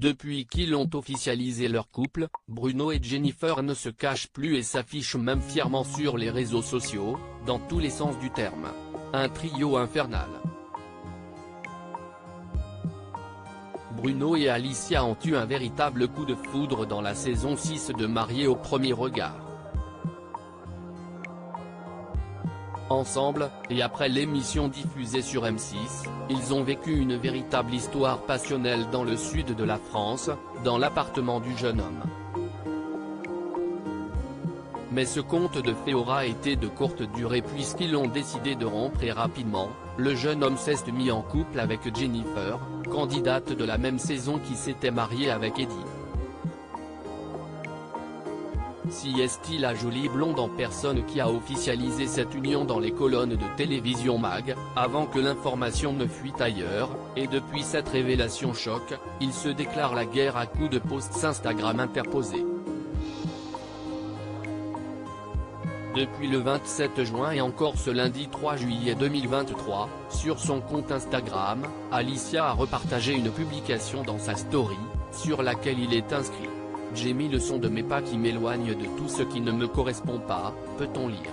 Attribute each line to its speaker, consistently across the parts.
Speaker 1: Depuis qu'ils ont officialisé leur couple, Bruno et Jennifer ne se cachent plus et s'affichent même fièrement sur les réseaux sociaux, dans tous les sens du terme. Un trio infernal. Bruno et Alicia ont eu un véritable coup de foudre dans la saison 6 de Mariés au premier regard. Ensemble, et après l'émission diffusée sur M6, ils ont vécu une véritable histoire passionnelle dans le sud de la France, dans l'appartement du jeune homme. Mais ce conte de fées aura été de courte durée puisqu'ils ont décidé de rompre et rapidement, le jeune homme s'est mis en couple avec Jennifer, candidate de la même saison qui s'était mariée avec Eddie. Si est-il la jolie blonde en personne qui a officialisé cette union dans les colonnes de Télévision Mag, avant que l'information ne fuite ailleurs, et depuis cette révélation choc, il se déclare la guerre à coups de posts Instagram interposés. Depuis le 27 juin et encore ce lundi 3 juillet 2023, sur son compte Instagram, Alicia a repartagé une publication dans sa story, sur laquelle il est inscrit. J'ai mis le son de mes pas qui m'éloignent de tout ce qui ne me correspond pas, peut-on lire.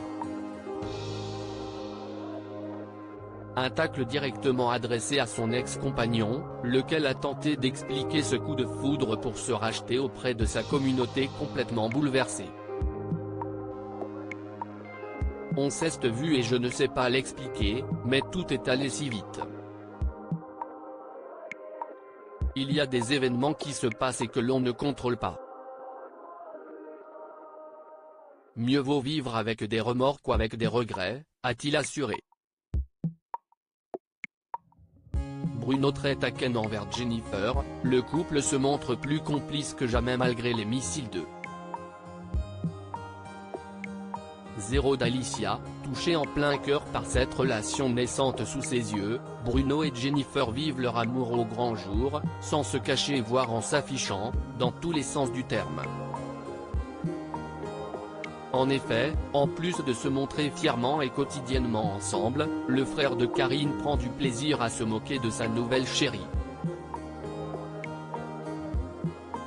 Speaker 1: Un tacle directement adressé à son ex-compagnon, lequel a tenté d'expliquer ce coup de foudre pour se racheter auprès de sa communauté complètement bouleversée. On s'est vu et je ne sais pas l'expliquer, mais tout est allé si vite. Il y a des événements qui se passent et que l'on ne contrôle pas. Mieux vaut vivre avec des remords qu'avec des regrets, a-t-il assuré. Bruno très taquin envers Jennifer, le couple se montre plus complice que jamais malgré les missiles de Zéro d'Alicia, touchée en plein cœur par cette relation naissante sous ses yeux, Bruno et Jennifer vivent leur amour au grand jour, sans se cacher voire en s'affichant, dans tous les sens du terme. En effet, en plus de se montrer fièrement et quotidiennement ensemble, le frère de Karine prend du plaisir à se moquer de sa nouvelle chérie.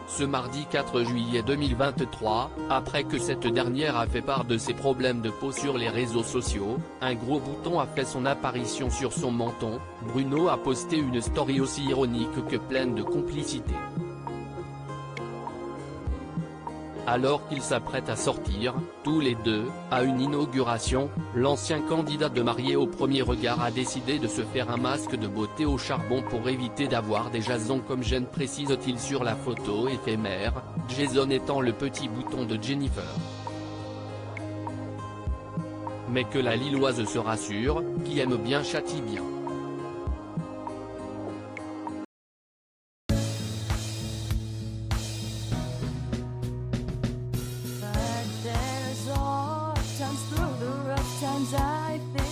Speaker 1: Ce mardi 4 juillet 2023, après que cette dernière a fait part de ses problèmes de peau sur les réseaux sociaux, un gros bouton a fait son apparition sur son menton. Bruno a posté une story aussi ironique que pleine de complicité. Alors qu'ils s'apprêtent à sortir, tous les deux, à une inauguration, l'ancien candidat de Mariés au premier regard a décidé de se faire un masque de beauté au charbon pour éviter d'avoir des jasons comme gêne, précise-t-il sur la photo éphémère, Jason étant le petit bouton de Jennifer. Mais que la Lilloise se rassure, qui aime bien châtie bien.
Speaker 2: Times through the rough times I think